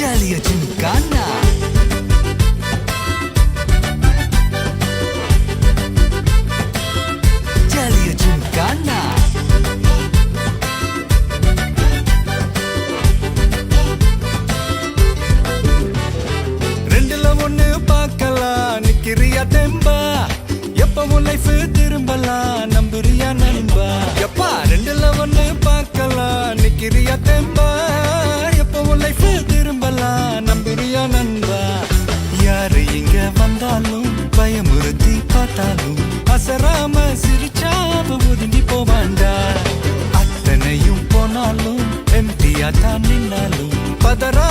ஜாலியா ஜிம்கானா ஜாலியா ஜிம்கானா ரெண்டுல ஒண்ணு பார்க்கலாம் நிக்கிறியா தெம்பா எப்பவும் லைஃப் திரும்பலாம் நம்புறியா நண்பா எப்பா ரெண்டுல ஒண்ணு பார்க்கலாம் நிக்கிறியா தெம்பா எப்பவும் லைஃப் திரும்பலாம் நம்புறியா நண்பா யாரு இங்க வந்தாலும் பயமுறுத்தி பார்த்தாலும் அசராம சிரிச்சாம ஒதுங்கி போவாண்டா அத்தனையும் போனாலும் எம்டியா தான் நின்னாலும் பதறா